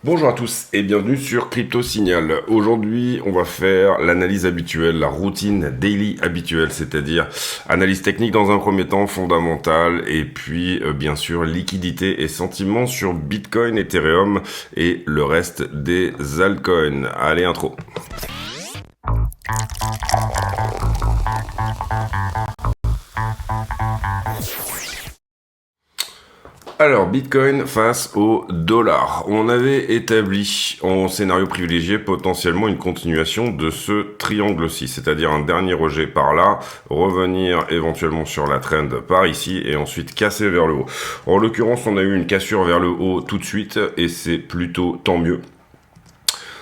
Bonjour à tous et bienvenue sur Crypto Signal. Aujourd'hui, on va faire l'analyse habituelle, la routine daily habituelle, c'est-à-dire analyse technique dans un premier temps, fondamentale, et puis bien sûr liquidité et sentiments sur Bitcoin, Ethereum et le reste des altcoins. Allez, intro. Alors, Bitcoin face au dollar. On avait établi en scénario privilégié potentiellement une continuation de ce triangle-ci, c'est-à-dire un dernier rejet par là, revenir éventuellement sur la trend par ici et ensuite casser vers le haut. En l'occurrence, on a eu une cassure vers le haut tout de suite et c'est plutôt tant mieux.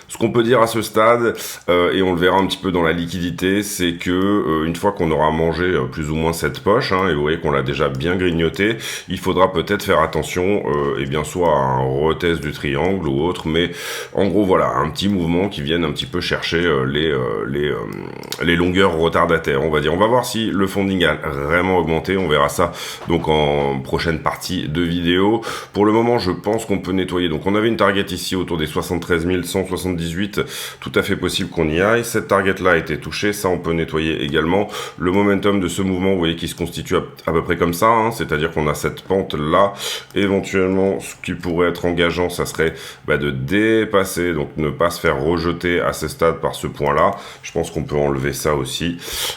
Ce qu'on peut dire à ce stade, et on le verra un petit peu dans la liquidité, c'est que une fois qu'on aura mangé plus ou moins cette poche, et vous voyez qu'on l'a déjà bien grignoté, il faudra peut-être faire attention, et bien soit à un retest du triangle ou autre, mais en gros voilà, un petit mouvement qui vienne un petit peu chercher les longueurs retardataires, on va dire. On va voir si le funding a vraiment augmenté, on verra ça donc en prochaine partie de vidéo. Pour le moment, je pense qu'on peut nettoyer. Donc on avait une target ici autour des 73 178. Tout à fait possible qu'on y aille. Cette target là a été touchée, ça on peut nettoyer également. Le momentum de ce mouvement, vous voyez, qui se constitue à peu près comme ça, c'est-à-dire qu'on a cette pente là. Éventuellement, ce qui pourrait être engageant, ça serait de dépasser, donc ne pas se faire rejeter à ce stade par ce point là. Je pense qu'on peut enlever ça aussi.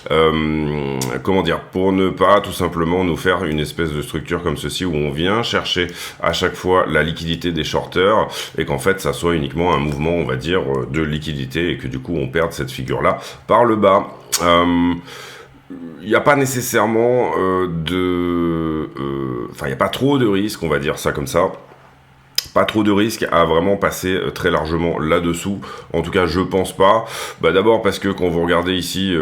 Comment dire, pour ne pas tout simplement nous faire une espèce de structure comme ceci où on vient chercher à chaque fois la liquidité des shorters et qu'en fait ça soit uniquement un mouvement, on va dire, de liquidité et que du coup on perde cette figure là par le bas. Il n'y a pas nécessairement il n'y a pas trop de risques, on va dire ça comme ça. Pas trop de risques à vraiment passer très largement là-dessous. En tout cas, je pense pas. D'abord parce que quand vous regardez ici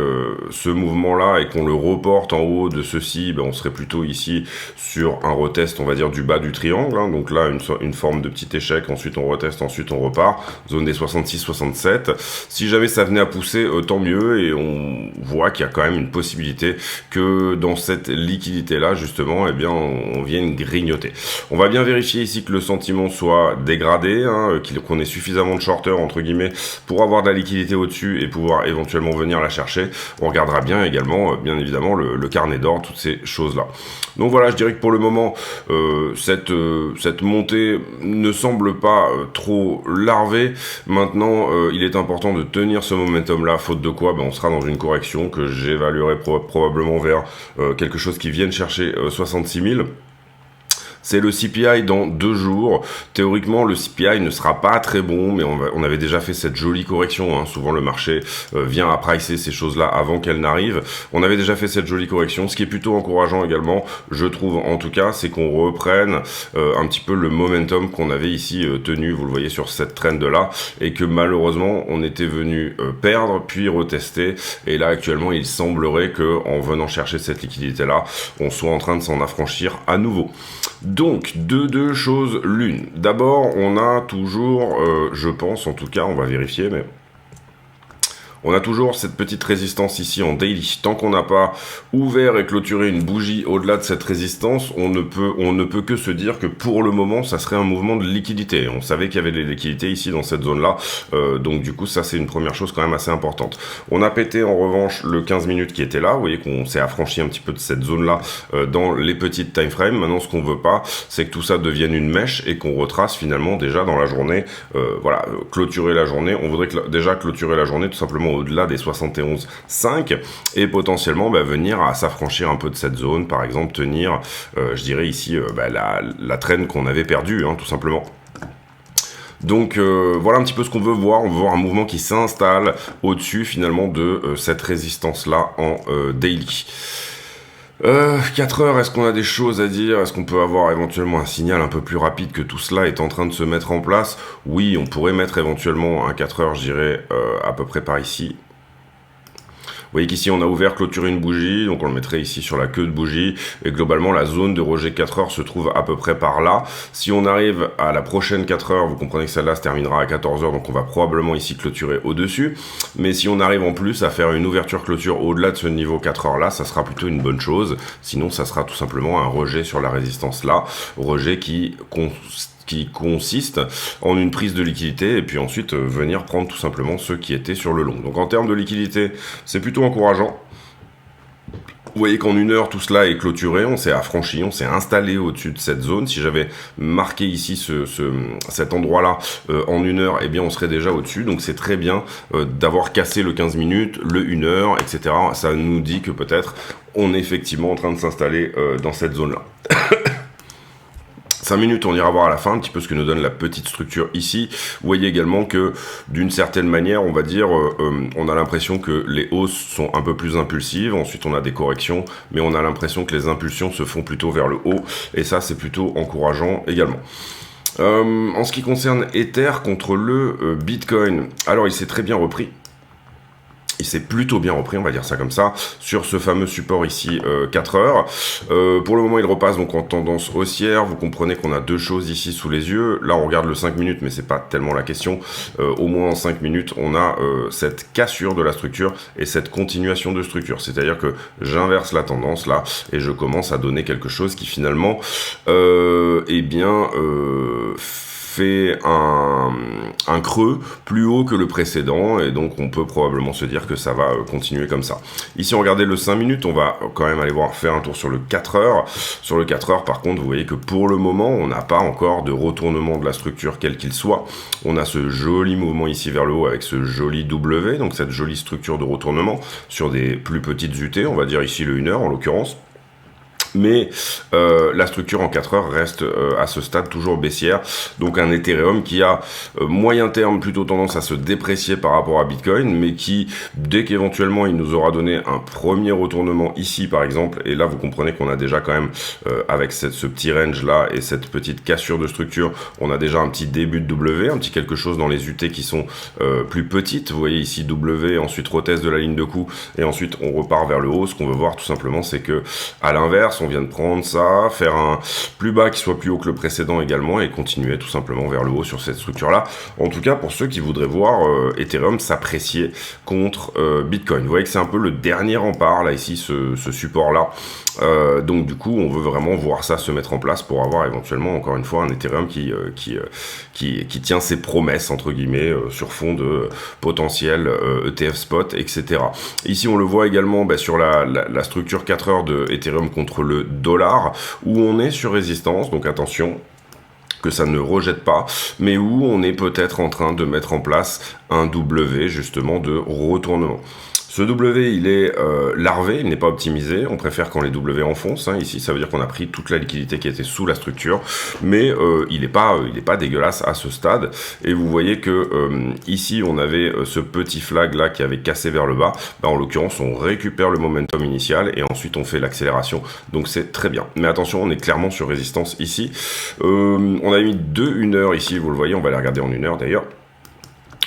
ce mouvement-là et qu'on le reporte en haut de ceci, on serait plutôt ici sur un retest, on va dire, du bas du triangle. Donc là, une forme de petit échec. Ensuite, on reteste, ensuite on repart. Zone des 66-67. Si jamais ça venait à pousser, tant mieux. Et on voit qu'il y a quand même une possibilité que dans cette liquidité-là, justement, on vienne grignoter. On va bien vérifier ici que le sentiment soit dégradé, qu'on ait suffisamment de shorters entre guillemets pour avoir de la liquidité au-dessus et pouvoir éventuellement venir la chercher. On regardera bien également, bien évidemment, le carnet d'or, toutes ces choses-là. Donc voilà, je dirais que pour le moment, cette montée ne semble pas trop larvée. Maintenant, il est important de tenir ce momentum-là, faute de quoi, on sera dans une correction que j'évaluerai probablement vers quelque chose qui vienne chercher 66 000. C'est le CPI dans 2 jours. Théoriquement, le CPI ne sera pas très bon, mais on avait déjà fait cette jolie correction. Souvent, le marché vient à pricer ces choses-là avant qu'elles n'arrivent. On avait déjà fait cette jolie correction. Ce qui est plutôt encourageant également, je trouve en tout cas, c'est qu'on reprenne un petit peu le momentum qu'on avait ici tenu, vous le voyez sur cette trend-là, et que malheureusement, on était venu perdre, puis retester. Et là, actuellement, il semblerait que en venant chercher cette liquidité-là, on soit en train de s'en affranchir à nouveau. Donc, deux choses l'une. D'abord, on a toujours, je pense, en tout cas, on va vérifier, mais on a toujours cette petite résistance ici en daily. Tant qu'on n'a pas ouvert et clôturé une bougie au-delà de cette résistance, on ne peut que se dire que pour le moment, ça serait un mouvement de liquidité. On savait qu'il y avait des liquidités ici dans cette zone-là. Donc du coup, ça c'est une première chose quand même assez importante. On a pété en revanche le 15 minutes qui était là. Vous voyez qu'on s'est affranchi un petit peu de cette zone-là dans les petites time frames. Maintenant, ce qu'on veut pas, c'est que tout ça devienne une mèche et qu'on retrace finalement déjà dans la journée. Clôturer la journée. On voudrait déjà clôturer la journée tout simplement au-delà des 71,5 et potentiellement venir à s'affranchir un peu de cette zone, par exemple tenir, je dirais ici, la traîne qu'on avait perdue, tout simplement. Donc voilà un petit peu ce qu'on veut voir. On veut voir un mouvement qui s'installe au-dessus finalement de cette résistance-là en daily. 4 heures, est-ce qu'on a des choses à dire? Est-ce qu'on peut avoir éventuellement un signal un peu plus rapide que tout cela est en train de se mettre en place? Oui, on pourrait mettre éventuellement un 4 heures, je dirais, à peu près par ici. Vous voyez qu'ici on a ouvert, clôturé une bougie, donc on le mettrait ici sur la queue de bougie, et globalement la zone de rejet 4 heures se trouve à peu près par là. Si on arrive à la prochaine 4 heures, vous comprenez que celle-là se terminera à 14 heures, donc on va probablement ici clôturer au-dessus. Mais si on arrive en plus à faire une ouverture-clôture au-delà de ce niveau 4 heures là, ça sera plutôt une bonne chose. Sinon, ça sera tout simplement un rejet sur la résistance là, rejet qui qui consiste en une prise de liquidité et puis ensuite venir prendre tout simplement ceux qui étaient sur le long. Donc en termes de liquidité, c'est plutôt encourageant. Vous voyez qu'en 1 heure, tout cela est clôturé, on s'est affranchi, on s'est installé au-dessus de cette zone. Si j'avais marqué ici cet endroit-là en 1 heure, eh bien on serait déjà au-dessus. Donc c'est très bien d'avoir cassé le 15 minutes, le 1 heure, etc. Ça nous dit que peut-être on est effectivement en train de s'installer dans cette zone-là. 5 minutes, on ira voir à la fin un petit peu ce que nous donne la petite structure ici. Vous voyez également que d'une certaine manière, on va dire, on a l'impression que les hausses sont un peu plus impulsives. Ensuite, on a des corrections, mais on a l'impression que les impulsions se font plutôt vers le haut. Et ça, c'est plutôt encourageant également. En ce qui concerne Ether contre le Bitcoin, alors il s'est très bien repris. Il s'est plutôt bien repris, on va dire ça comme ça, sur ce fameux support ici, 4 heures. Pour le moment, il repasse donc en tendance haussière. Vous comprenez qu'on a deux choses ici sous les yeux. Là, on regarde le 5 minutes, mais c'est pas tellement la question. Au moins en 5 minutes, on a cette cassure de la structure et cette continuation de structure. C'est-à-dire que j'inverse la tendance là et je commence à donner quelque chose qui finalement, fait un creux plus haut que le précédent et donc on peut probablement se dire que ça va continuer comme ça. Ici on regardait le 5 minutes, on va quand même aller faire un tour sur le 4 heures. Sur le 4 heures par contre vous voyez que pour le moment on n'a pas encore de retournement de la structure quel qu'il soit. On a ce joli mouvement ici vers le haut avec ce joli W, donc cette jolie structure de retournement sur des plus petites UT, on va dire ici le 1 heure en l'occurrence. Mais la structure en 4 heures reste à ce stade toujours baissière. Donc un Ethereum qui a moyen terme plutôt tendance à se déprécier par rapport à Bitcoin, mais qui, dès qu'éventuellement il nous aura donné un premier retournement ici par exemple, et là vous comprenez qu'on a déjà quand même, avec ce petit range là et cette petite cassure de structure, on a déjà un petit début de W, un petit quelque chose dans les UT qui sont plus petites. Vous voyez ici W, ensuite retest de la ligne de coup, et ensuite on repart vers le haut. Ce qu'on veut voir tout simplement, c'est que à l'inverse, on vient de prendre ça, faire un plus bas qui soit plus haut que le précédent également et continuer tout simplement vers le haut sur cette structure-là. En tout cas, pour ceux qui voudraient voir Ethereum s'apprécier contre Bitcoin. Vous voyez que c'est un peu le dernier rempart, là, ici, ce support-là. Donc, du coup, on veut vraiment voir ça se mettre en place pour avoir éventuellement, encore une fois, un Ethereum qui tient ses promesses, entre guillemets, sur fond de potentiel ETF spot, etc. Ici, on le voit également sur la structure 4 heures de Ethereum contre le dollar, où on est sur résistance, donc attention que ça ne rejette pas, mais où on est peut-être en train de mettre en place un W justement de retournement. Ce W, il est larvé, il n'est pas optimisé. On préfère quand les W enfoncent. Ici, ça veut dire qu'on a pris toute la liquidité qui était sous la structure, mais il n'est pas dégueulasse à ce stade. Et vous voyez que ici, on avait ce petit flag là qui avait cassé vers le bas. En l'occurrence, on récupère le momentum initial et ensuite on fait l'accélération. Donc c'est très bien. Mais attention, on est clairement sur résistance ici. On a mis 1 heure ici. Vous le voyez, on va les regarder en 1 heure d'ailleurs.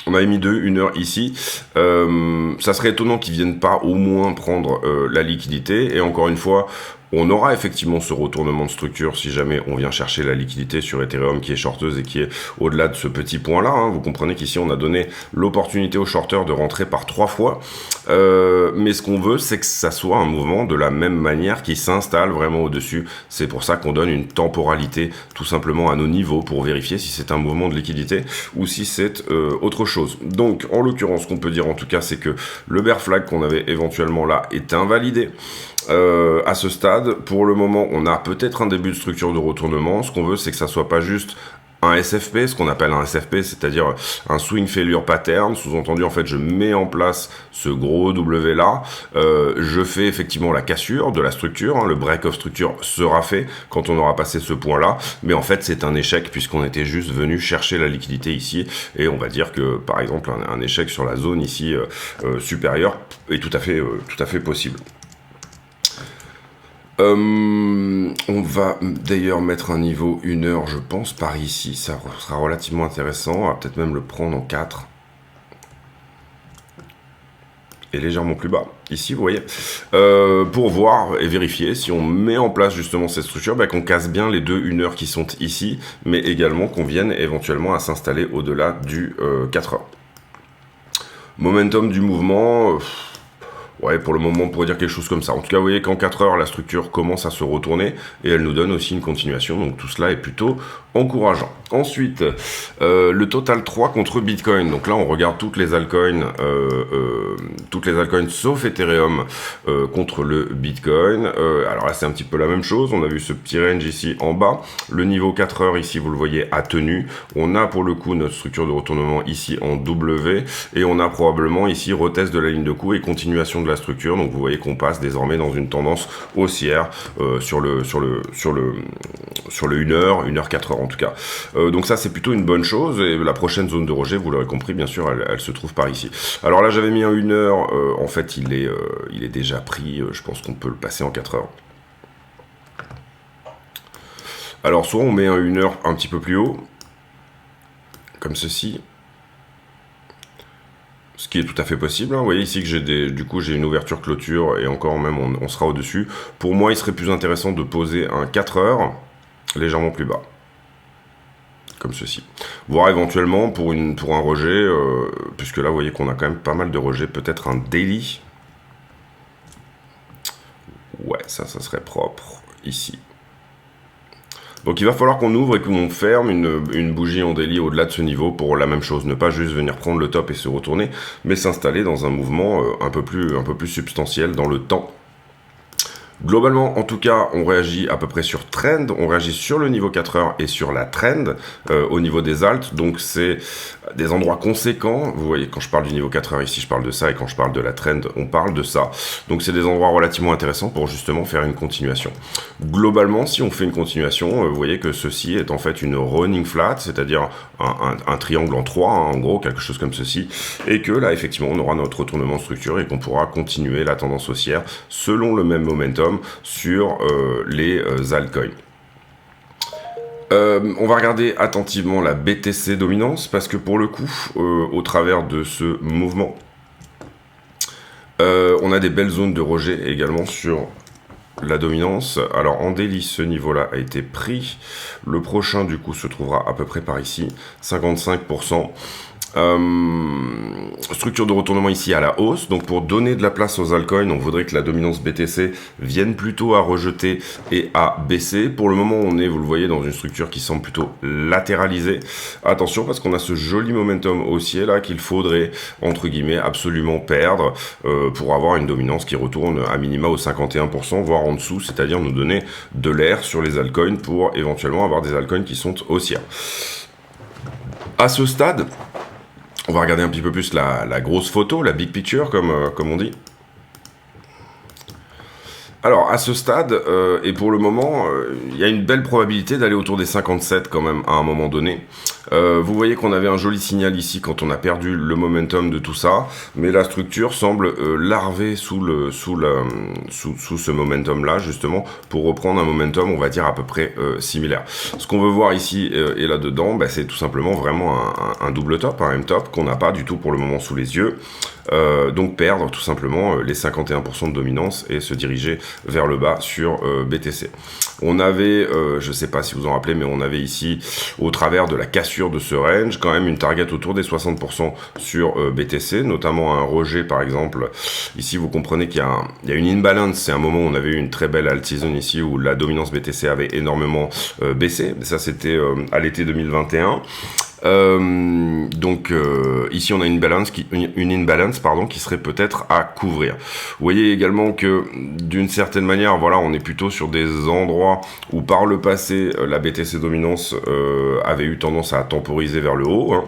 On avait mis 1 heure ici. Ça serait étonnant qu'ils viennent pas au moins prendre la liquidité. Et encore une fois, on aura effectivement ce retournement de structure si jamais on vient chercher la liquidité sur Ethereum qui est shorteuse et qui est au-delà de ce petit point-là. Vous comprenez qu'ici, on a donné l'opportunité aux shorteurs de rentrer par 3 fois. Mais ce qu'on veut, c'est que ça soit un mouvement de la même manière qui s'installe vraiment au-dessus. C'est pour ça qu'on donne une temporalité tout simplement à nos niveaux pour vérifier si c'est un mouvement de liquidité ou si c'est autre chose. Donc, en l'occurrence, ce qu'on peut dire en tout cas, c'est que le bear flag qu'on avait éventuellement là est invalidé. À ce stade, pour le moment, on a peut-être un début de structure de retournement. Ce qu'on veut, c'est que ça soit pas juste un SFP, ce qu'on appelle un SFP, c'est-à-dire un swing failure pattern. Sous-entendu, en fait, je mets en place ce gros W là. Je fais effectivement la cassure de la structure. Le break of structure sera fait quand on aura passé ce point-là. Mais en fait, c'est un échec puisqu'on était juste venu chercher la liquidité ici. Et on va dire que, par exemple, un échec sur la zone ici supérieure est tout à fait possible. On va d'ailleurs mettre un niveau 1 heure, je pense, par ici. Ça sera relativement intéressant. On va peut-être même le prendre en 4. Et légèrement plus bas. Ici, vous voyez. Pour voir et vérifier si on met en place justement cette structure, qu'on casse bien les 1 heure qui sont ici, mais également qu'on vienne éventuellement à s'installer au-delà du 4 heures. Momentum du mouvement... Ouais, pour le moment, on pourrait dire quelque chose comme ça. En tout cas, vous voyez qu'en 4 heures, la structure commence à se retourner et elle nous donne aussi une continuation. Donc tout cela est plutôt encourageant. Ensuite, le total 3 contre Bitcoin. Donc là, on regarde toutes les altcoins sauf Ethereum contre le Bitcoin. Alors là, c'est un petit peu la même chose. On a vu ce petit range ici en bas. Le niveau 4 heures ici, vous le voyez, a tenu. On a pour le coup notre structure de retournement ici en W et on a probablement ici retest de la ligne de coup et continuation de la structure. Donc vous voyez qu'on passe désormais dans une tendance haussière sur le 1 heure, 1 heure 4 heures en tout cas. Donc ça c'est plutôt une bonne chose et la prochaine zone de rejet, vous l'aurez compris, bien sûr, elle se trouve par ici. Alors là j'avais mis un 1 heure, en fait il est déjà pris, je pense qu'on peut le passer en 4 heures. Alors soit on met un 1 heure un petit peu plus haut, comme ceci, ce qui est tout à fait possible. Hein. Vous voyez ici que j'ai une ouverture clôture et encore même on sera au-dessus. Pour moi il serait plus intéressant de poser un 4 heures légèrement plus bas. Comme ceci. Voire éventuellement pour un rejet, puisque là vous voyez qu'on a quand même pas mal de rejets, peut-être un daily. Ouais, ça serait propre ici. Donc il va falloir qu'on ouvre et qu'on ferme une bougie en daily au-delà de ce niveau pour la même chose, ne pas juste venir prendre le top et se retourner, mais s'installer dans un mouvement un peu plus substantiel dans le temps. Globalement, en tout cas, on réagit à peu près sur trend, on réagit sur le niveau 4 heures et sur la trend au niveau des alts, donc c'est des endroits conséquents. Vous voyez, quand je parle du niveau 4 heures ici, je parle de ça, et quand je parle de la trend, on parle de ça. Donc c'est des endroits relativement intéressants pour justement faire une continuation. Globalement, si on fait une continuation, vous voyez que ceci est en fait une running flat, c'est-à-dire un triangle en 3, hein, en gros, quelque chose comme ceci, et que là, effectivement, on aura notre retournement de structure et qu'on pourra continuer la tendance haussière selon le même momentum sur les altcoins. On va regarder attentivement la BTC dominance parce que pour le coup, au travers de ce mouvement, on a des belles zones de rejet également sur la dominance. Alors en daily, ce niveau-là a été pris. Le prochain, du coup, se trouvera à peu près par ici, 55%. Structure de retournement ici à la hausse, donc pour donner de la place aux altcoins, on voudrait que la dominance BTC vienne plutôt à rejeter et à baisser. Pour le moment, on est, vous le voyez, dans une structure qui semble plutôt latéralisée. Attention, parce qu'on a ce joli momentum haussier là qu'il faudrait, entre guillemets, absolument perdre pour avoir une dominance qui retourne à minima au 51%, voire en dessous, c'est-à-dire nous donner de l'air sur les altcoins pour éventuellement avoir des altcoins qui sont haussières. À ce stade, on va regarder un petit peu plus la grosse photo, la big picture, comme on dit. Alors, à ce stade, et pour le moment, il y a une belle probabilité d'aller autour des 57 quand même, à un moment donné. Vous voyez qu'on avait un joli signal ici quand on a perdu le momentum de tout ça, mais la structure semble larver sous ce momentum-là, justement, pour reprendre un momentum, on va dire, à peu près similaire. Ce qu'on veut voir ici et là-dedans, bah, c'est tout simplement vraiment un double top, un M-top, qu'on n'a pas du tout pour le moment sous les yeux. Donc perdre tout simplement les 51% de dominance et se diriger vers le bas sur BTC. On avait, je ne sais pas si vous en rappelez, mais on avait ici, au travers de la cassure de ce range, quand même une target autour des 60% sur BTC, notamment un rejet par exemple. Ici, vous comprenez qu'il y a une imbalance. C'est un moment où on avait eu une très belle alt season ici, où la dominance BTC avait énormément baissé. Ça, c'était à l'été 2021. Donc ici on a une imbalance qui serait peut-être à couvrir. Vous voyez également que d'une certaine manière, voilà, on est plutôt sur des endroits où par le passé la BTC dominance avait eu tendance à temporiser vers le haut, hein.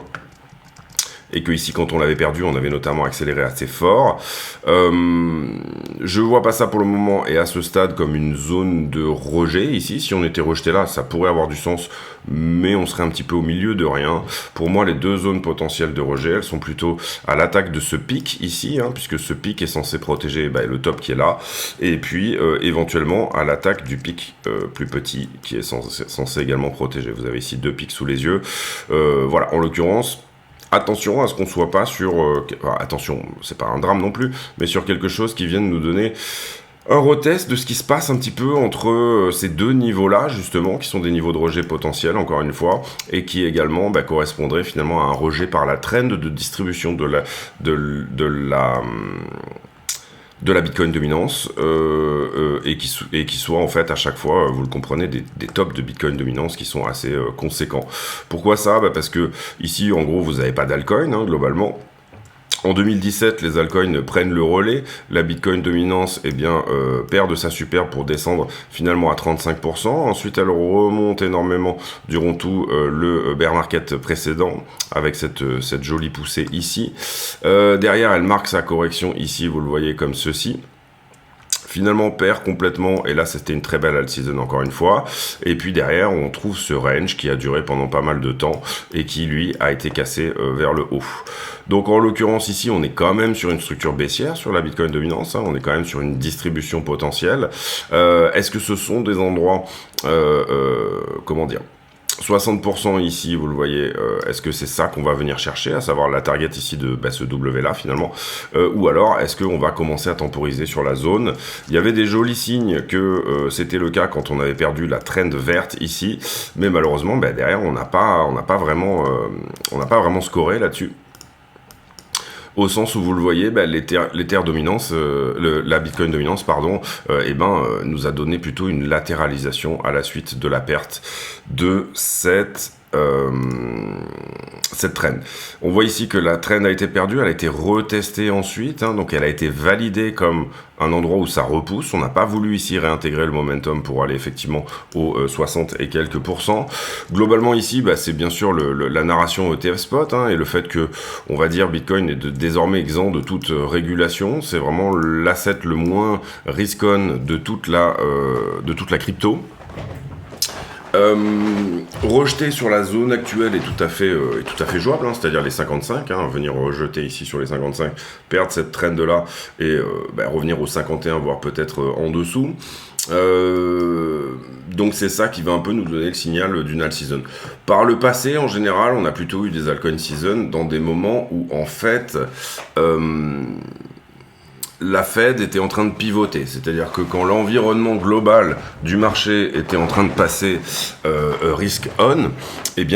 Et que ici, quand on l'avait perdu, on avait notamment accéléré assez fort. Je vois pas ça pour le moment et à ce stade comme une zone de rejet ici. Si on était rejeté là, ça pourrait avoir du sens, mais on serait un petit peu au milieu de rien. Pour moi, les deux zones potentielles de rejet, elles sont plutôt à l'attaque de ce pic ici, hein, puisque ce pic est censé protéger le top qui est là, et puis éventuellement à l'attaque du pic plus petit qui est censé également protéger. Vous avez ici deux pics sous les yeux. Voilà, en l'occurrence, attention à ce qu'on ne soit pas sur... attention, c'est pas un drame non plus, mais sur quelque chose qui vienne nous donner un retest de ce qui se passe un petit peu entre ces deux niveaux-là, justement, qui sont des niveaux de rejet potentiels, encore une fois, et qui également correspondraient finalement à un rejet par la trend de distribution de de la Bitcoin dominance et qui soit en fait à chaque fois, vous le comprenez, des tops de Bitcoin dominance qui sont assez conséquents. Pourquoi ça? Parce que ici, en gros, vous n'avez pas d'altcoin, hein, globalement. En 2017, les altcoins prennent le relais. La Bitcoin dominance perd de sa super pour descendre finalement à 35%. Ensuite, elle remonte énormément durant tout le bear market précédent avec cette jolie poussée ici. Derrière, elle marque sa correction ici, vous le voyez comme ceci. Finalement, perd complètement, et là c'était une très belle alt season encore une fois, et puis derrière on trouve ce range qui a duré pendant pas mal de temps, et qui lui a été cassé vers le haut. Donc en l'occurrence ici on est quand même sur une structure baissière sur la Bitcoin dominance, hein, on est quand même sur une distribution potentielle. Est-ce que ce sont des endroits, comment dire, 60% ici, vous le voyez, est-ce que c'est ça qu'on va venir chercher, à savoir la target ici de ce W là finalement, ou alors est-ce qu'on va commencer à temporiser sur la zone? Il y avait des jolis signes que c'était le cas quand on avait perdu la trend verte ici, mais malheureusement derrière on n'a pas vraiment scoré là-dessus. Au sens où vous le voyez, l'Ether dominance, la Bitcoin dominance, pardon, nous a donné plutôt une latéralisation à la suite de la perte de cette trend. On voit ici que la trend a été perdue, elle a été retestée ensuite, hein, donc elle a été validée comme un endroit où ça repousse. On n'a pas voulu ici réintégrer le momentum pour aller effectivement aux 60 et quelques %. Globalement ici, c'est bien sûr la narration ETF spot, hein, et le fait que, on va dire, Bitcoin est désormais exempt de toute régulation. C'est vraiment l'asset le moins risk-on de toute la crypto. Rejeter sur la zone actuelle est tout à fait jouable, hein, c'est-à-dire les 55, hein, venir rejeter ici sur les 55, perdre cette trend là et revenir aux 51, voire peut-être en dessous. Donc c'est ça qui va un peu nous donner le signal d'une alt season. Par le passé, en général, on a plutôt eu des altcoin season dans des moments où en fait la Fed était en train de pivoter, c'est-à-dire que quand l'environnement global du marché était en train de passer risk on,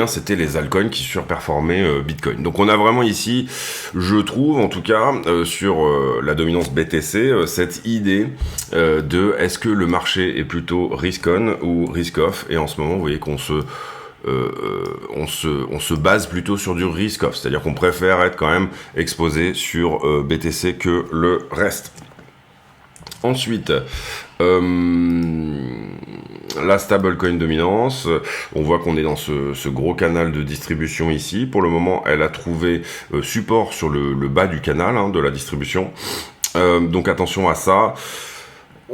c'était les altcoins qui surperformaient Bitcoin. Donc on a vraiment ici, je trouve en tout cas, sur la dominance BTC, cette idée de est-ce que le marché est plutôt risk on ou risk off, et en ce moment vous voyez qu'on on se base plutôt sur du risk off, c'est-à-dire qu'on préfère être quand même exposé sur BTC que le reste. Ensuite, la stablecoin dominance, on voit qu'on est dans ce gros canal de distribution ici. Pour le moment, elle a trouvé support sur le bas du canal, hein, de la distribution. Donc attention à ça.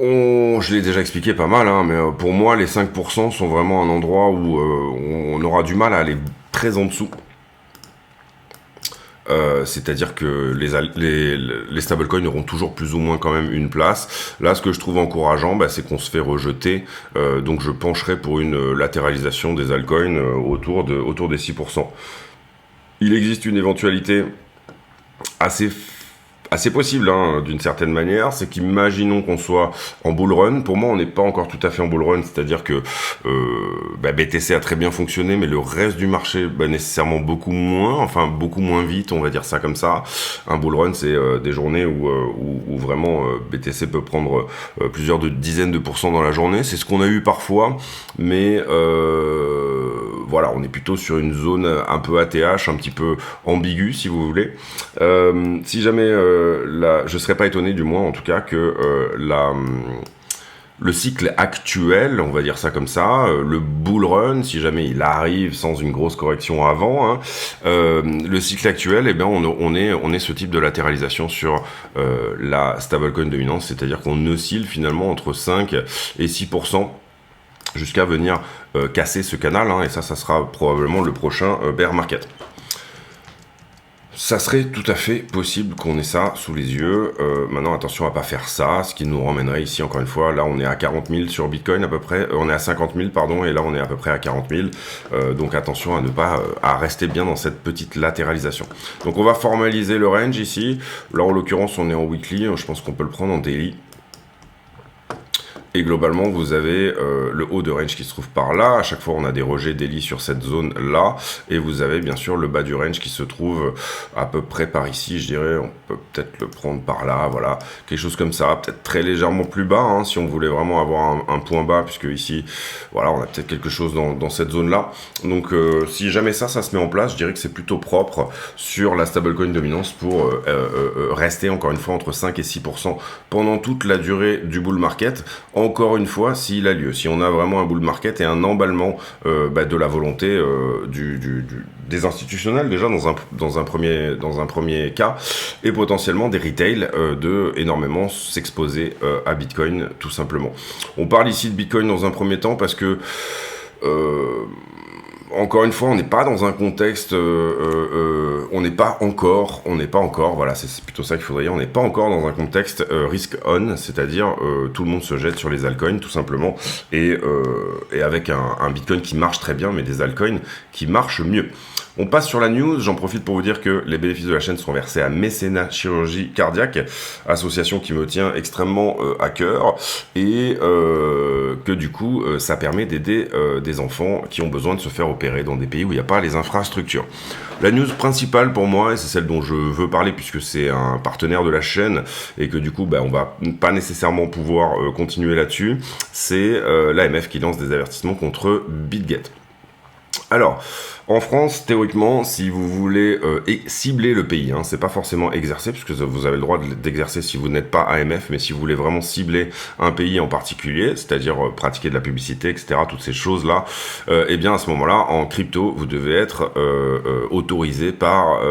Je l'ai déjà expliqué pas mal, hein, mais pour moi, les 5% sont vraiment un endroit où on aura du mal à aller très en dessous. C'est-à-dire que les stablecoins auront toujours plus ou moins quand même une place. Là, ce que je trouve encourageant, c'est qu'on se fait rejeter. Donc je pencherai pour une latéralisation des altcoins autour des 6%. Il existe une éventualité assez possible, hein, d'une certaine manière, c'est qu'imaginons qu'on soit en bull run. Pour moi, on n'est pas encore tout à fait en bull run, c'est-à-dire que BTC a très bien fonctionné, mais le reste du marché, nécessairement beaucoup moins vite, on va dire ça comme ça. Un bull run, c'est des journées où vraiment BTC peut prendre plusieurs dizaines de pourcents dans la journée. C'est ce qu'on a eu parfois, mais voilà, on est plutôt sur une zone un peu ATH, un petit peu ambiguë, si vous voulez. Si jamais je serais pas étonné, du moins en tout cas, que le cycle actuel, on va dire ça comme ça, le bull run, si jamais il arrive sans une grosse correction avant, hein, le cycle actuel, on est ce type de latéralisation sur la stablecoin dominance, c'est-à-dire qu'on oscille finalement entre 5 et 6%. Jusqu'à venir casser ce canal, hein, et ça sera probablement le prochain bear market. Ça serait tout à fait possible qu'on ait ça sous les yeux. Maintenant, attention à pas faire ça, ce qui nous ramènerait ici, encore une fois, là on est à 40 000 sur Bitcoin à peu près, on est à 50 000 pardon, et là on est à peu près à 40 000. Donc attention à ne pas à rester bien dans cette petite latéralisation. Donc on va formaliser le range ici. Là en l'occurrence on est en weekly, je pense qu'on peut le prendre en daily. Et globalement, vous avez le haut de range qui se trouve par là. À chaque fois, on a des rejets daily sur cette zone-là. Et vous avez bien sûr le bas du range qui se trouve à peu près par ici, je dirais. On peut peut-être le prendre par là, voilà. Quelque chose comme ça, peut-être très légèrement plus bas, hein, si on voulait vraiment avoir un point bas, puisque ici, voilà, on a peut-être quelque chose dans cette zone-là. Donc, si jamais ça se met en place, je dirais que c'est plutôt propre sur la stablecoin dominance pour rester, encore une fois, entre 5 et 6% pendant toute la durée du bull market. Encore une fois, s'il a lieu, si on a vraiment un bull market et un emballement de la volonté des institutionnels déjà dans un premier cas, et potentiellement des retail de énormément s'exposer à Bitcoin tout simplement. On parle ici de Bitcoin dans un premier temps parce que encore une fois, on n'est pas dans un contexte, on n'est pas encore, voilà, c'est plutôt ça qu'il faudrait dire, on n'est pas encore dans un contexte risk on, c'est-à-dire tout le monde se jette sur les altcoins tout simplement, et avec un Bitcoin qui marche très bien, mais des altcoins qui marchent mieux. On passe sur la news, j'en profite pour vous dire que les bénéfices de la chaîne sont versés à Mécénat Chirurgie Cardiaque, association qui me tient extrêmement à cœur, et que du coup, ça permet d'aider des enfants qui ont besoin de se faire opérer dans des pays où il n'y a pas les infrastructures. La news principale pour moi, et c'est celle dont je veux parler puisque c'est un partenaire de la chaîne, et que du coup, on va pas nécessairement pouvoir continuer là-dessus, c'est l'AMF qui lance des avertissements contre BitGet. Alors, en France, théoriquement, si vous voulez cibler le pays, hein, c'est pas forcément exercer, puisque vous avez le droit d'exercer si vous n'êtes pas AMF, mais si vous voulez vraiment cibler un pays en particulier, c'est-à-dire pratiquer de la publicité, etc., toutes ces choses-là, eh bien à ce moment-là, en crypto, vous devez être autorisé par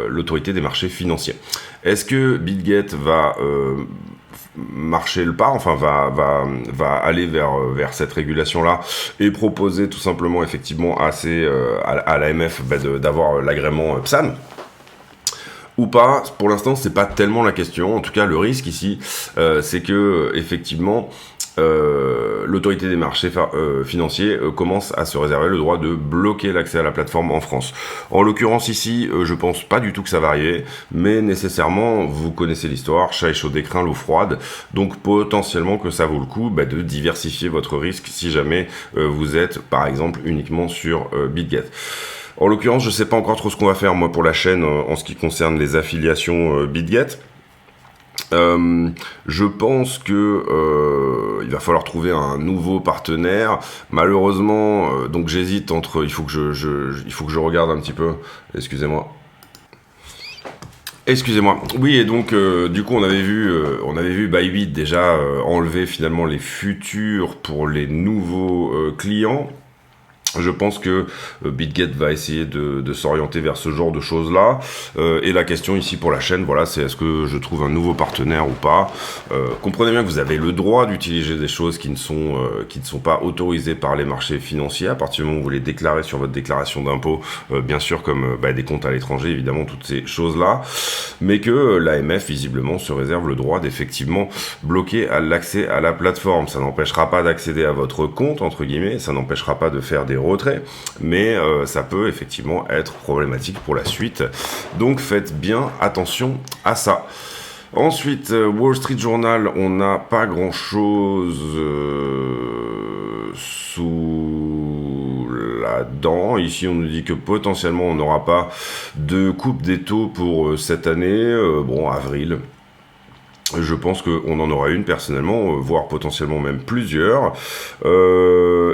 l'autorité des marchés financiers. Est-ce que BitGet va marcher le pas, enfin va aller vers cette régulation-là et proposer tout simplement effectivement à l'AMF d'avoir l'agrément PSAN ou pas? Pour l'instant, c'est pas tellement la question. En tout cas, le risque ici, c'est que effectivement l'autorité des marchés financiers commence à se réserver le droit de bloquer l'accès à la plateforme en France. En l'occurrence ici, je pense pas du tout que ça va arriver, mais nécessairement, vous connaissez l'histoire, chat échaudé craint l'eau froide, donc potentiellement que ça vaut le coup de diversifier votre risque si jamais vous êtes par exemple uniquement sur BitGet. En l'occurrence, je sais pas encore trop ce qu'on va faire moi pour la chaîne en ce qui concerne les affiliations BitGet. Je pense que il va falloir trouver un nouveau partenaire. Malheureusement, donc j'hésite entre. Il faut que je regarde un petit peu. Excusez-moi. Oui, et donc du coup on avait vu Bybit déjà enlever finalement les futurs pour les nouveaux clients. Je pense que BitGet va essayer de s'orienter vers ce genre de choses-là. Et la question ici pour la chaîne, voilà, c'est est-ce que je trouve un nouveau partenaire ou pas. Comprenez bien que vous avez le droit d'utiliser des choses qui ne sont pas autorisées par les marchés financiers à partir du moment où vous les déclarez sur votre déclaration d'impôt, bien sûr comme des comptes à l'étranger, évidemment, toutes ces choses-là. Mais que l'AMF, visiblement, se réserve le droit d'effectivement bloquer l'accès à la plateforme. Ça n'empêchera pas d'accéder à votre compte, entre guillemets, ça n'empêchera pas de faire des retrait, mais ça peut effectivement être problématique pour la suite. Donc faites bien attention à ça. Ensuite, Wall Street Journal, on n'a pas grand-chose sous la dent. Ici, on nous dit que potentiellement, on n'aura pas de coupe des taux pour cette année. Avril. Je pense qu'on en aura une personnellement, voire potentiellement même plusieurs.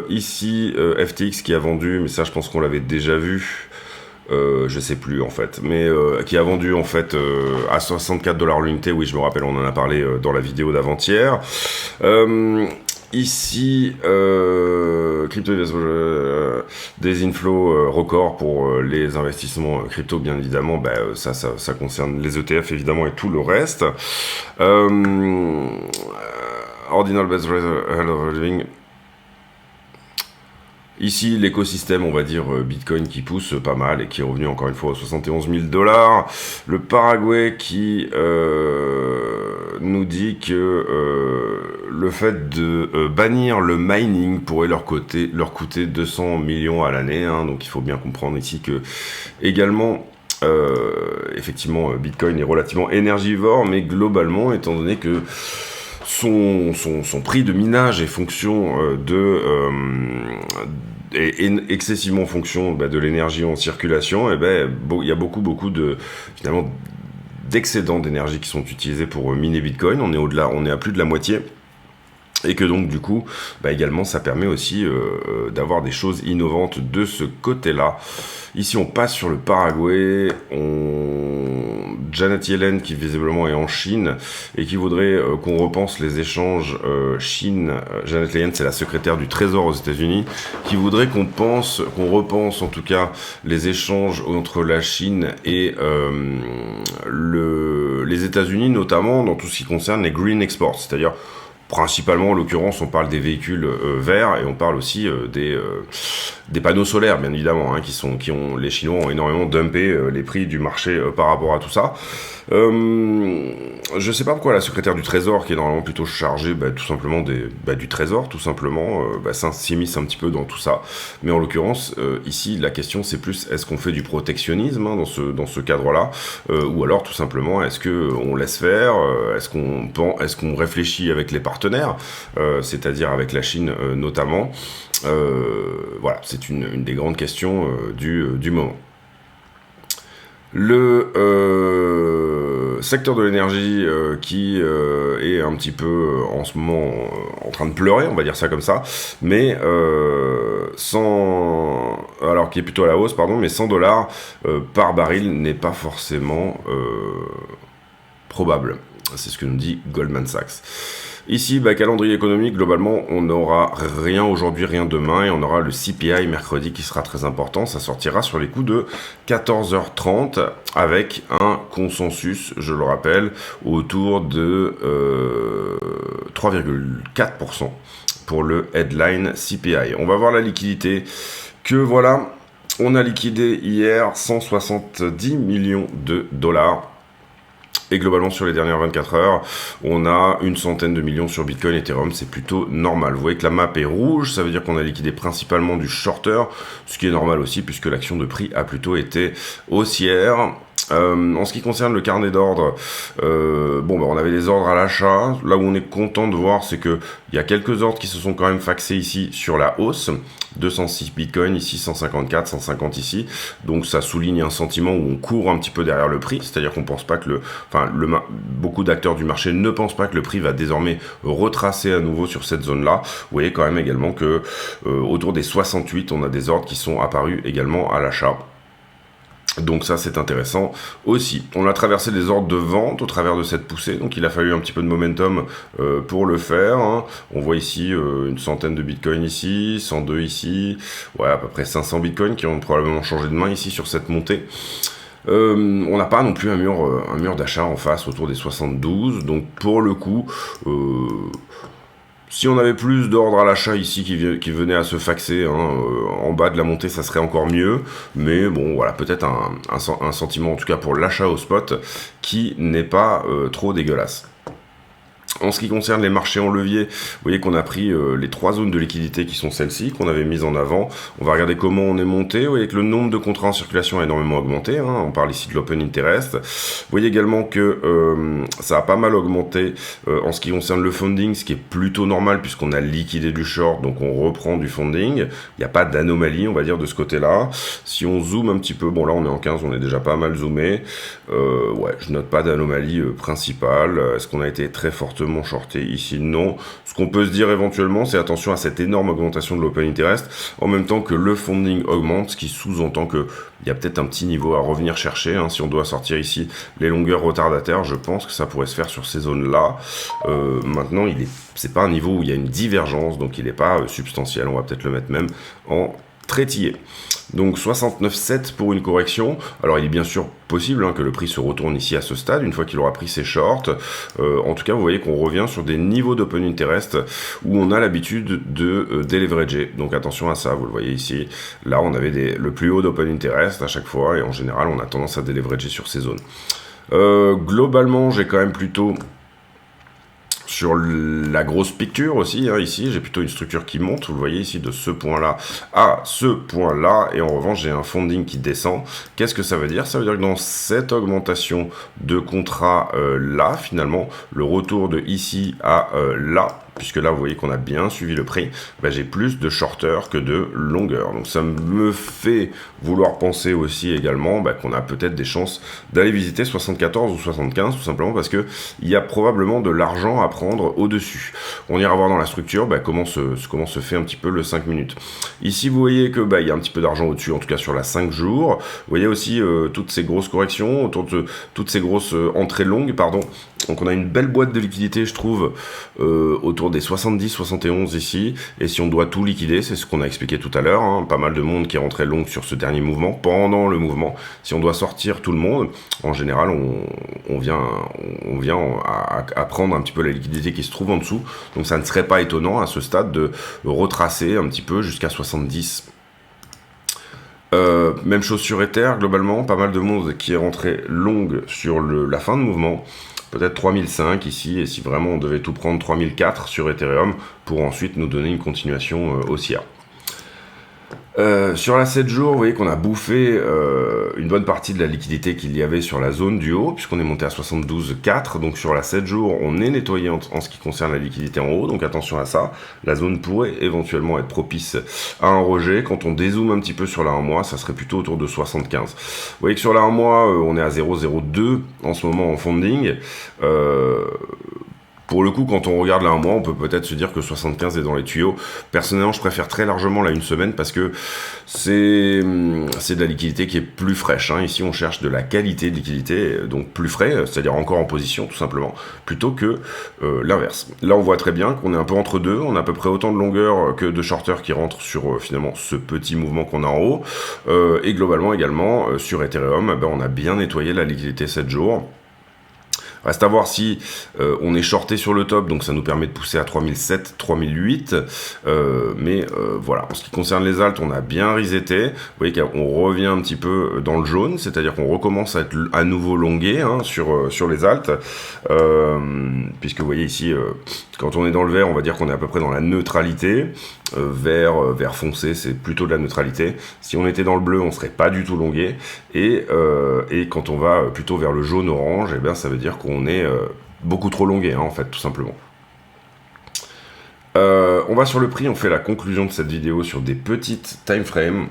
Ici, FTX qui a vendu, mais ça je pense qu'on l'avait déjà vu. Je sais plus en fait, mais qui a vendu en fait à 64$ l'unité. Oui, je me rappelle, on en a parlé dans la vidéo d'avant-hier. Ici, crypto des inflows records pour les investissements crypto, bien évidemment. Ça concerne les ETF évidemment et tout le reste. Ordinal Best Living. Ici, l'écosystème, on va dire, Bitcoin qui pousse pas mal et qui est revenu encore une fois aux 71 000$. Le Paraguay qui nous dit que le fait de bannir le mining pourrait leur coûter 200 millions à l'année. Donc il faut bien comprendre ici que également... effectivement, Bitcoin est relativement énergivore, mais globalement, étant donné que son prix de minage est fonction est excessivement en fonction de l'énergie en circulation, et il y a beaucoup de finalement d'excédents d'énergie qui sont utilisés pour miner Bitcoin. On est à plus de la moitié. Et que donc du coup, également ça permet aussi d'avoir des choses innovantes de ce côté-là. Ici on passe sur le Paraguay, Janet Yellen qui visiblement est en Chine et qui voudrait qu'on repense les échanges Chine. Janet Yellen c'est la secrétaire du Trésor aux États-Unis, qui voudrait qu'on repense en tout cas les échanges entre la Chine et les États-Unis, notamment dans tout ce qui concerne les green exports, c'est-à-dire principalement, en l'occurrence, on parle des véhicules verts et on parle aussi des panneaux solaires, bien évidemment, hein, les Chinois ont énormément dumpé les prix du marché par rapport à tout ça. Je sais pas pourquoi la secrétaire du Trésor, qui est normalement plutôt chargée tout simplement du Trésor, tout simplement, s'immisce un petit peu dans tout ça. Mais en l'occurrence, ici, la question c'est plus est-ce qu'on fait du protectionnisme dans ce cadre-là, ou alors tout simplement est-ce qu'on laisse faire, est-ce qu'on réfléchit avec les partenaires, c'est-à-dire avec la Chine notamment. Voilà, c'est une des grandes questions du moment. Le secteur de l'énergie qui est un petit peu en ce moment en train de pleurer, on va dire ça comme ça, mais qui est plutôt à la hausse, pardon, mais $100 par baril n'est pas forcément probable. C'est ce que nous dit Goldman Sachs. Ici, calendrier économique, globalement, on n'aura rien aujourd'hui, rien demain, et on aura le CPI mercredi qui sera très important. Ça sortira sur les coups de 14h30 avec un consensus, je le rappelle, autour de 3,4% pour le headline CPI. On va voir la liquidité que voilà, on a liquidé hier 170 millions de dollars. Et globalement, sur les dernières 24 heures, on a une centaine de millions sur Bitcoin et Ethereum. C'est plutôt normal. Vous voyez que la map est rouge. Ça veut dire qu'on a liquidé principalement du shorter, ce qui est normal aussi puisque l'action de prix a plutôt été haussière. En ce qui concerne le carnet d'ordre, on avait des ordres à l'achat. Là où on est content de voir, c'est que il y a quelques ordres qui se sont quand même faxés ici sur la hausse. 206 Bitcoin ici, 154, 150 ici. Donc ça souligne un sentiment où on court un petit peu derrière le prix. C'est-à-dire qu'on pense pas que beaucoup d'acteurs du marché ne pensent pas que le prix va désormais retracer à nouveau sur cette zone-là. Vous voyez quand même également que autour des 68, on a des ordres qui sont apparus également à l'achat. Donc ça c'est intéressant aussi. On a traversé des ordres de vente au travers de cette poussée, donc il a fallu un petit peu de momentum pour le faire, hein. On voit ici une centaine de bitcoins ici, 102 ici, à peu près 500 bitcoins qui ont probablement changé de main ici sur cette montée. On n'a pas non plus un mur d'achat en face autour des 72, donc pour le coup... Si on avait plus d'ordre à l'achat ici qui venait à se faxer en bas de la montée, ça serait encore mieux. Mais bon, voilà, peut-être un sentiment, en tout cas pour l'achat au spot, qui n'est pas trop dégueulasse. En ce qui concerne les marchés en levier, vous voyez qu'on a pris les 3 zones de liquidité qui sont celles-ci, qu'on avait mises en avant. On va regarder comment on est monté. Vous voyez que le nombre de contrats en circulation a énormément augmenté. On parle ici de l'open interest. Vous voyez également que ça a pas mal augmenté en ce qui concerne le funding, ce qui est plutôt normal puisqu'on a liquidé du short, donc on reprend du funding. Il n'y a pas d'anomalie, on va dire, de ce côté-là. Si on zoome un petit peu, bon là on est en 15, on est déjà pas mal zoomé. Je note pas d'anomalie principale. Est-ce qu'on a été très fortement shorté ici? Non. Ce qu'on peut se dire éventuellement, c'est attention à cette énorme augmentation de l'open interest, en même temps que le funding augmente, ce qui sous-entend que il y a peut-être un petit niveau à revenir chercher. Si on doit sortir ici les longueurs retardataires, je pense que ça pourrait se faire sur ces zones-là. Maintenant, c'est pas un niveau où il y a une divergence, donc il n'est pas substantiel. On va peut-être le mettre même en traitillé. Donc 69,7 pour une correction. Alors il est bien sûr possible que le prix se retourne ici à ce stade, une fois qu'il aura pris ses shorts. En tout cas, vous voyez qu'on revient sur des niveaux d'open interest où on a l'habitude de déleverager. Donc attention à ça, vous le voyez ici. Là, on avait le plus haut d'open interest à chaque fois, et en général, on a tendance à déleverager sur ces zones. Globalement, j'ai quand même plutôt Sur la grosse picture aussi, hein, ici, j'ai plutôt une structure qui monte, vous le voyez ici, de ce point-là à ce point-là, et en revanche, j'ai un funding qui descend. Qu'est-ce que ça veut dire? Ça veut dire que dans cette augmentation de contrat là, finalement, le retour de ici à là, puisque là, vous voyez qu'on a bien suivi le prix, bah, j'ai plus de shorter que de longueur. Donc ça me fait vouloir penser aussi également bah, qu'on a peut-être des chances d'aller visiter 74 ou 75, tout simplement parce que il y a probablement de l'argent à prendre au-dessus. On ira voir dans la structure bah, comment se fait un petit peu le 5 minutes. Ici, vous voyez que bah, il y a un petit peu d'argent au-dessus, en tout cas sur la 5 jours. Vous voyez aussi toutes ces grosses corrections, autour de toutes ces grosses entrées longues, pardon. Donc on a une belle boîte de liquidité, je trouve, autour des 70-71 ici. Et si on doit tout liquider, c'est ce qu'on a expliqué tout à l'heure, hein, pas mal de monde qui est rentré long sur ce dernier mouvement, pendant le mouvement. Si on doit sortir tout le monde, en général, on vient à prendre un petit peu la liquidité qui se trouve en dessous. Donc ça ne serait pas étonnant à ce stade de retracer un petit peu jusqu'à 70. Même chose sur Ether, globalement, pas mal de monde qui est rentré long sur la fin de mouvement. Peut-être 3005 ici, et si vraiment on devait tout prendre 3004 sur Ethereum, pour ensuite nous donner une continuation haussière. Sur la 7 jours, vous voyez qu'on a bouffé une bonne partie de la liquidité qu'il y avait sur la zone du haut, puisqu'on est monté à 72,4. Donc sur la 7 jours, on est nettoyé en ce qui concerne la liquidité en haut, donc attention à ça. La zone pourrait éventuellement être propice à un rejet. Quand on dézoome un petit peu sur la 1 mois, ça serait plutôt autour de 75. Vous voyez que sur la 1 mois, on est à 0,02 en ce moment en funding. Pour le coup, quand on regarde là un mois, on peut peut-être se dire que 75 est dans les tuyaux. Personnellement, je préfère très largement là une semaine parce que c'est de la liquidité qui est plus fraîche. Hein. Ici, on cherche de la qualité de liquidité, donc plus frais, c'est-à-dire encore en position, tout simplement, plutôt que l'inverse. Là, on voit très bien qu'on est un peu entre deux. On a à peu près autant de longueur que de shorter qui rentrent sur finalement ce petit mouvement qu'on a en haut. Et globalement également, sur Ethereum, ben, on a bien nettoyé la liquidité 7 jours. Reste à voir si on est shorté sur le top, donc ça nous permet de pousser à 3007, 3008. Voilà, en ce qui concerne les alts, on a bien reseté. Vous voyez qu'on revient un petit peu dans le jaune, c'est-à-dire qu'on recommence à être à nouveau longué hein, sur les alts. Puisque vous voyez ici, quand on est dans le vert, on va dire qu'on est à peu près dans la neutralité. Vert foncé, c'est plutôt de la neutralité. Si on était dans le bleu, on serait pas du tout longué. Et quand on va plutôt vers le jaune-orange, eh bien, ça veut dire qu'on est beaucoup trop longué, hein, en fait, tout simplement. On va sur le prix, on fait la conclusion de cette vidéo sur des petites time frames.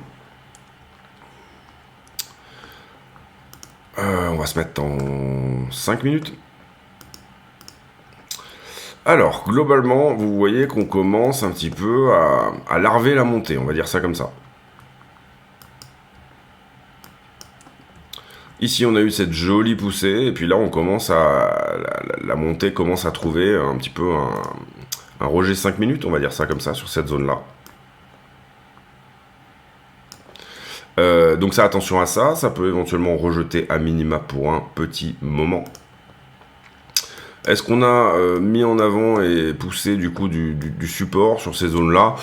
On va se mettre en 5 minutes. Alors, globalement, vous voyez qu'on commence un petit peu à larver la montée, on va dire ça comme ça. Ici, on a eu cette jolie poussée, et puis là, on commence la montée commence à trouver un petit peu un rejet 5 minutes, on va dire ça comme ça, sur cette zone-là. Donc ça, attention à ça, ça peut éventuellement rejeter à minima pour un petit moment. Est-ce qu'on a mis en avant et poussé du coup du support sur ces zones-là?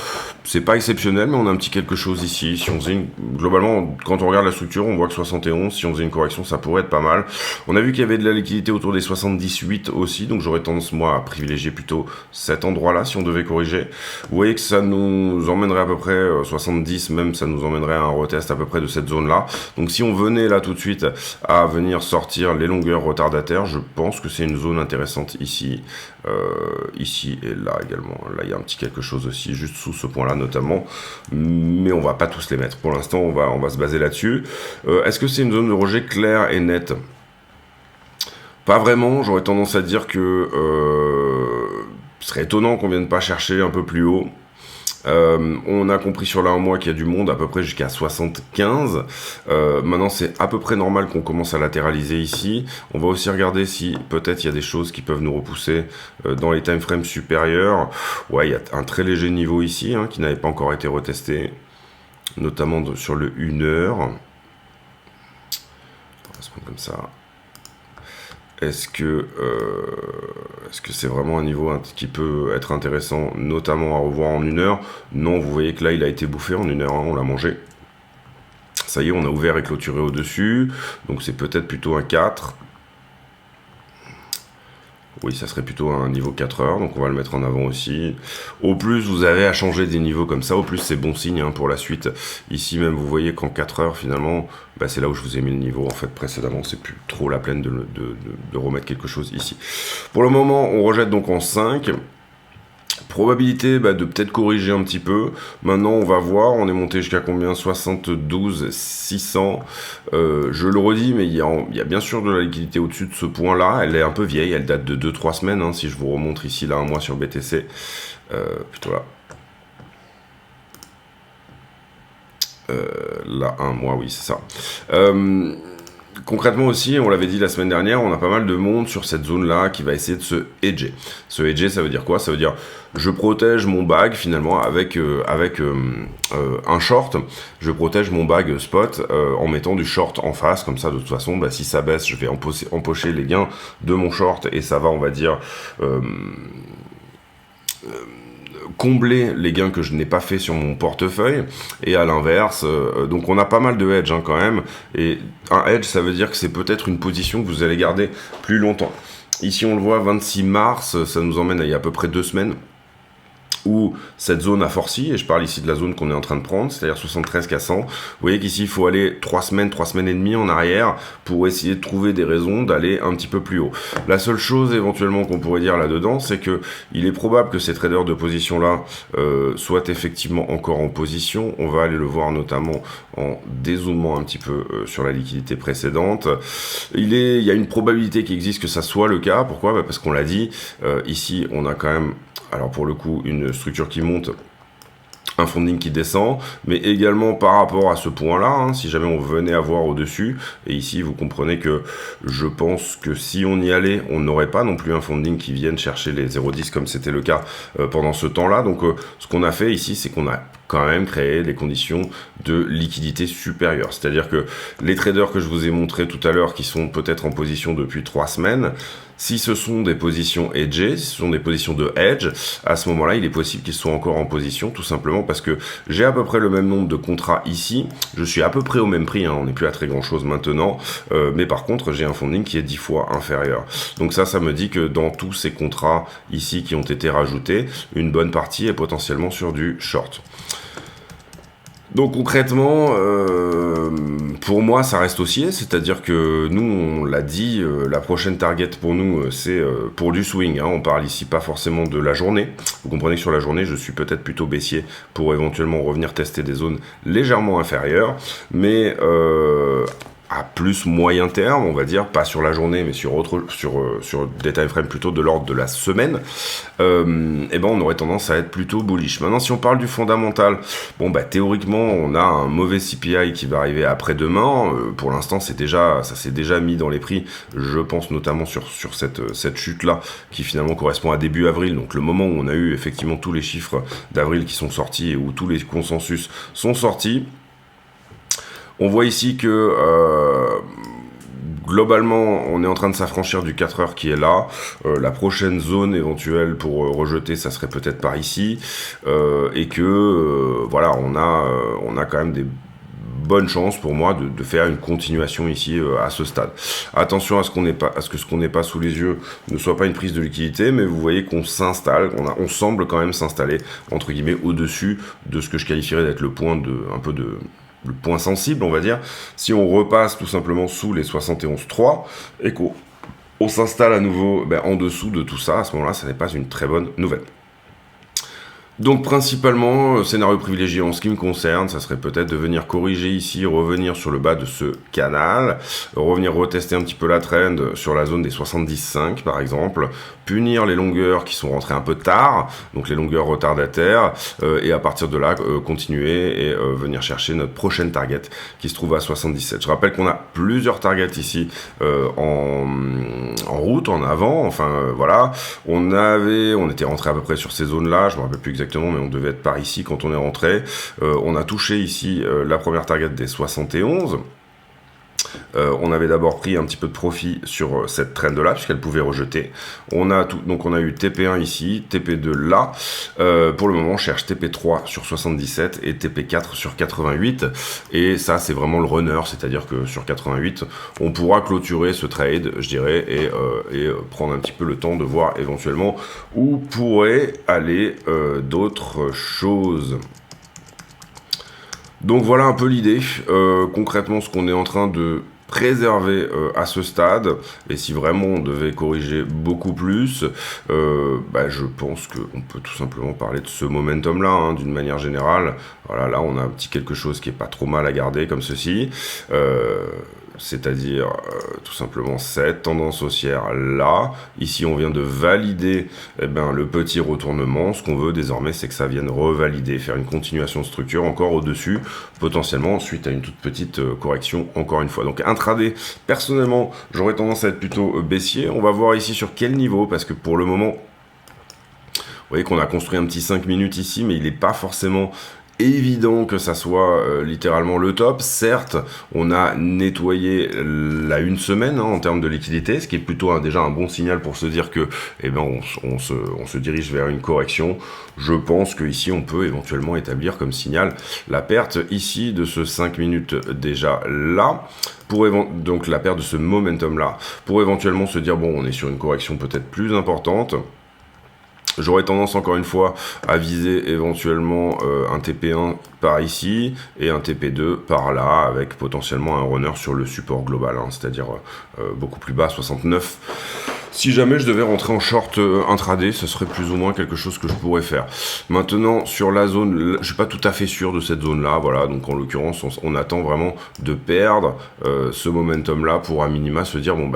C'est pas exceptionnel, mais on a un petit quelque chose ici. Si on faisait globalement, quand on regarde la structure, on voit que 71, si on faisait une correction, ça pourrait être pas mal. On a vu qu'il y avait de la liquidité autour des 78 aussi, donc j'aurais tendance, moi, à privilégier plutôt cet endroit-là si on devait corriger. Vous voyez que ça nous emmènerait à peu près 70, même ça nous emmènerait à un retest à peu près de cette zone-là. Donc si on venait là tout de suite à venir sortir les longueurs retardataires, je pense que c'est une zone intéressante ici, ici et là également. Là, il y a un petit quelque chose aussi, juste sous ce point-là notamment, mais on va pas tous les mettre. Pour l'instant, on va se baser là-dessus. Est-ce que c'est une zone de rejet claire et nette? Pas vraiment, j'aurais tendance à dire que ce serait étonnant qu'on vienne pas chercher un peu plus haut. On a compris sur la 1 mois qu'il y a du monde à peu près jusqu'à 75. Maintenant, c'est à peu près normal qu'on commence à latéraliser ici. On va aussi regarder si peut-être il y a des choses qui peuvent nous repousser dans les time frames supérieurs. Ouais, il y a un très léger niveau ici hein, qui n'avait pas encore été retesté, notamment sur le 1 heure. On va se prendre comme ça. Est-ce que c'est vraiment un niveau qui peut être intéressant, notamment à revoir en 1 heure? Non, vous voyez que là, il a été bouffé en 1 heure, hein, on l'a mangé. Ça y est, on a ouvert et clôturé au-dessus, donc c'est peut-être plutôt un 4. Oui, ça serait plutôt un niveau 4 heures, donc on va le mettre en avant aussi. Au plus vous avez à changer des niveaux comme ça, au plus c'est bon signe hein, pour la suite. Ici même, vous voyez qu'en 4 heures, finalement, bah, c'est là où je vous ai mis le niveau en fait précédemment. C'est plus trop la peine de remettre quelque chose ici. Pour le moment, on rejette donc en 5. Probabilité de peut-être corriger un petit peu. Maintenant, on va voir. On est monté jusqu'à combien? 72 600. Je le redis, mais il y a bien sûr de la liquidité au-dessus de ce point-là. Elle est un peu vieille. Elle date de 2-3 semaines. Hein, si je vous remontre ici, là, un mois sur BTC. Plutôt là. Là, un mois, oui, c'est ça. Concrètement aussi, on l'avait dit la semaine dernière, on a pas mal de monde sur cette zone-là qui va essayer de se hedger. Se hedger, ça veut dire quoi? Ça veut dire, je protège mon bag finalement avec un short. Je protège mon bag spot en mettant du short en face. Comme ça, de toute façon, si ça baisse, je vais empocher les gains de mon short et ça va, on va dire... combler les gains que je n'ai pas fait sur mon portefeuille et à l'inverse donc on a pas mal de hedge hein, quand même, et un hedge ça veut dire que c'est peut-être une position que vous allez garder plus longtemps. Ici on le voit 26 mars, ça nous emmène à il y a à peu près 2 semaines où cette zone a forci, et je parle ici de la zone qu'on est en train de prendre, c'est-à-dire 73 400. Vous voyez qu'ici, il faut aller 3 semaines et demie en arrière pour essayer de trouver des raisons d'aller un petit peu plus haut. La seule chose éventuellement qu'on pourrait dire là-dedans, c'est que il est probable que ces traders de position-là soient effectivement encore en position. On va aller le voir notamment en dézoomant un petit peu sur la liquidité précédente. Il y a une probabilité qui existe que ça soit le cas. Pourquoi? Parce qu'on l'a dit, ici, on a quand même... Alors pour le coup, une structure qui monte, un funding qui descend, mais également par rapport à ce point-là, hein, si jamais on venait à voir au-dessus, et ici vous comprenez que je pense que si on y allait, on n'aurait pas non plus un funding qui vienne chercher les 0,10 comme c'était le cas pendant ce temps-là. Donc ce qu'on a fait ici, c'est qu'on a quand même créé des conditions de liquidité supérieure. C'est-à-dire que les traders que je vous ai montrés tout à l'heure, qui sont peut-être en position depuis 3 semaines, si ce sont des positions hedgées, si ce sont des positions de hedge, à ce moment-là, il est possible qu'ils soient encore en position, tout simplement parce que j'ai à peu près le même nombre de contrats ici, je suis à peu près au même prix, hein, on n'est plus à très grand-chose maintenant, mais par contre, j'ai un funding qui est 10 fois inférieur. Donc ça me dit que dans tous ces contrats ici qui ont été rajoutés, une bonne partie est potentiellement sur du short. Donc concrètement, pour moi, ça reste haussier, c'est-à-dire que nous, on l'a dit, la prochaine target pour nous, c'est pour du swing. Hein, on parle ici pas forcément de la journée. Vous comprenez que sur la journée, je suis peut-être plutôt baissier pour éventuellement revenir tester des zones légèrement inférieures, mais à plus moyen terme, on va dire, pas sur la journée, mais sur des time frames plutôt de l'ordre de la semaine, on aurait tendance à être plutôt bullish. Maintenant, si on parle du fondamental, théoriquement, on a un mauvais CPI qui va arriver après-demain. Pour l'instant, ça s'est déjà mis dans les prix. Je pense notamment sur cette chute-là, qui finalement correspond à début avril, donc le moment où on a eu effectivement tous les chiffres d'avril qui sont sortis et où tous les consensus sont sortis. On voit ici que globalement, on est en train de s'affranchir du 4 heures qui est là. La prochaine zone éventuelle pour rejeter, ça serait peut-être par ici. Et que, voilà, on a quand même des bonnes chances pour moi de faire une continuation ici à ce stade. Attention à ce qu'on n'ait pas sous les yeux ne soit pas une prise de liquidité, mais vous voyez qu'on s'installe, on semble quand même s'installer, entre guillemets, au-dessus de ce que je qualifierais d'être le point le point sensible, on va dire. Si on repasse tout simplement sous les 71,3 et qu'on s'installe à nouveau en dessous de tout ça, à ce moment-là, ça n'est pas une très bonne nouvelle. Donc principalement, scénario privilégié en ce qui me concerne, ça serait peut-être de venir corriger ici, revenir sur le bas de ce canal, revenir retester un petit peu la trend sur la zone des 70,5 par exemple, punir les longueurs qui sont rentrées un peu tard, donc les longueurs retardataires, et à partir de là, continuer et venir chercher notre prochaine target qui se trouve à 77. Je rappelle qu'on a plusieurs targets ici en route, en avant, enfin voilà, on était rentré à peu près sur ces zones-là, je me rappelle plus exactement, mais on devait être par ici quand on est rentré. On a touché ici la première target des 71. On avait d'abord pris un petit peu de profit sur cette trend-là, puisqu'elle pouvait rejeter. Donc on a eu TP1 ici, TP2 là. Pour le moment, on cherche TP3 sur 77 et TP4 sur 88. Et ça, c'est vraiment le runner, c'est-à-dire que sur 88, on pourra clôturer ce trade, je dirais, et prendre un petit peu le temps de voir éventuellement où pourraient aller d'autres choses. Donc voilà un peu l'idée, concrètement ce qu'on est en train de préserver à ce stade, et si vraiment on devait corriger beaucoup plus, je pense qu'on peut tout simplement parler de ce momentum là, hein, d'une manière générale. Voilà, là on a un petit quelque chose qui est pas trop mal à garder comme ceci, c'est-à-dire tout simplement cette tendance haussière là. Ici on vient de valider le petit retournement. Ce qu'on veut désormais, c'est que ça vienne revalider, faire une continuation de structure encore au-dessus, potentiellement suite à une toute petite correction encore une fois. Donc intraday, personnellement j'aurais tendance à être plutôt baissier. On va voir ici sur quel niveau, parce que pour le moment vous voyez qu'on a construit un petit 5 minutes ici, mais il n'est pas forcément évident que ça soit littéralement le top. Certes, on a nettoyé la une semaine en termes de liquidité, ce qui est plutôt déjà un bon signal pour se dire que on se dirige vers une correction. Je pense qu'ici on peut éventuellement établir comme signal la perte ici de ce 5 minutes déjà là, donc la perte de ce momentum là, pour éventuellement se dire bon, on est sur une correction peut-être plus importante. J'aurais tendance encore une fois à viser éventuellement un TP1 par ici et un TP2 par là, avec potentiellement un runner sur le support global, hein, c'est-à-dire beaucoup plus bas, 69. Si jamais je devais rentrer en short intraday, ce serait plus ou moins quelque chose que je pourrais faire. Maintenant, sur la zone, je suis pas tout à fait sûr de cette zone-là, voilà, donc en l'occurrence, on attend vraiment de perdre ce momentum-là pour à minima se dire, bon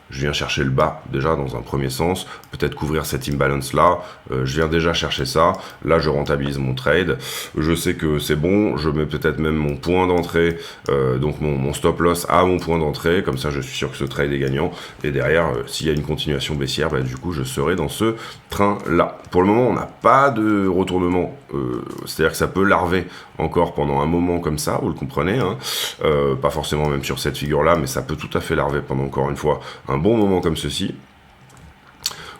je viens chercher le bas déjà dans un premier sens, peut-être couvrir cette imbalance là, je viens déjà chercher ça, là je rentabilise mon trade, je sais que c'est bon, je mets peut-être même mon point d'entrée, donc mon stop loss à mon point d'entrée, comme ça je suis sûr que ce trade est gagnant, et derrière s'il y a une continuation baissière, du coup je serai dans ce train là. Pour le moment on n'a pas de retournement, c'est-à-dire que ça peut larver encore pendant un moment comme ça, vous le comprenez, hein, pas forcément même sur cette figure là, mais ça peut tout à fait larver pendant encore une fois un bon moment comme ceci.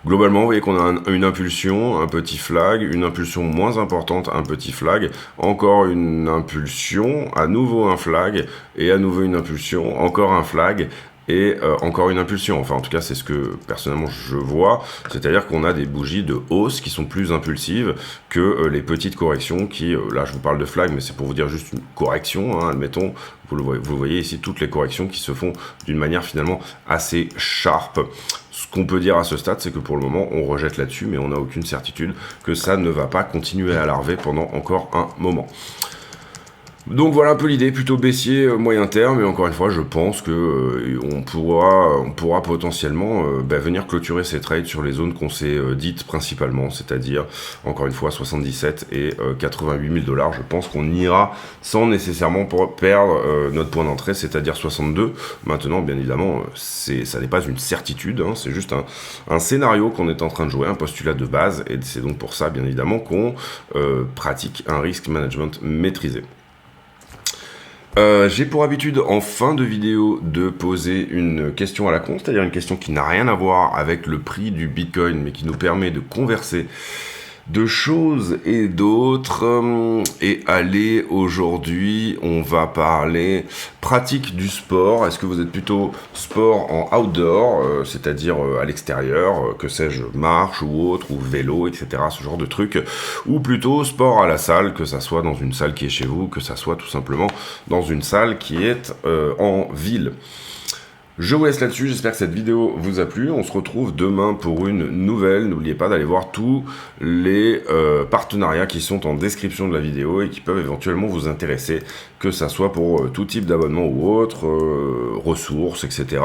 Globalement, vous voyez qu'on a une impulsion, un petit flag, une impulsion moins importante, un petit flag, encore une impulsion, à nouveau un flag, et à nouveau une impulsion, encore un flag, et encore une impulsion. Enfin, en tout cas, c'est ce que personnellement je vois. C'est-à-dire qu'on a des bougies de hausse qui sont plus impulsives que les petites corrections qui, là, je vous parle de flag, mais c'est pour vous dire juste une correction, hein, admettons. Vous voyez ici toutes les corrections qui se font d'une manière finalement assez sharp. Ce qu'on peut dire à ce stade, c'est que pour le moment, on rejette là-dessus, mais on n'a aucune certitude que ça ne va pas continuer à larver pendant encore un moment. Donc voilà un peu l'idée, plutôt baissier moyen terme, et encore une fois je pense que on pourra potentiellement venir clôturer ces trades sur les zones qu'on s'est dites principalement, c'est-à-dire encore une fois 77 et 88 000 $. Je pense qu'on ira sans nécessairement perdre notre point d'entrée, c'est-à-dire 62. Maintenant bien évidemment ça n'est pas une certitude, hein, c'est juste un scénario qu'on est en train de jouer, un postulat de base, et c'est donc pour ça bien évidemment qu'on pratique un risk management maîtrisé. J'ai pour habitude en fin de vidéo de poser une question à la con, c'est-à-dire une question qui n'a rien à voir avec le prix du Bitcoin, mais qui nous permet de converser de choses et d'autres. Et allez, aujourd'hui, on va parler pratique du sport. Est-ce que vous êtes plutôt sport en outdoor, c'est-à-dire à l'extérieur, que sais-je, marche ou autre, ou vélo, etc., ce genre de truc, ou plutôt sport à la salle, que ça soit dans une salle qui est chez vous, que ça soit tout simplement dans une salle qui est en ville. Je vous laisse là-dessus, j'espère que cette vidéo vous a plu. On se retrouve demain pour une nouvelle. N'oubliez pas d'aller voir tous les partenariats qui sont en description de la vidéo et qui peuvent éventuellement vous intéresser, que ça soit pour tout type d'abonnement ou autre, ressources, etc.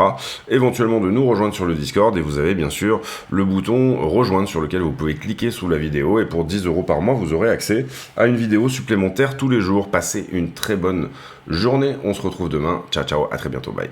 Éventuellement de nous rejoindre sur le Discord, et vous avez bien sûr le bouton rejoindre sur lequel vous pouvez cliquer sous la vidéo, et pour 10 € par mois, vous aurez accès à une vidéo supplémentaire tous les jours. Passez une très bonne journée, on se retrouve demain. Ciao ciao, à très bientôt, bye.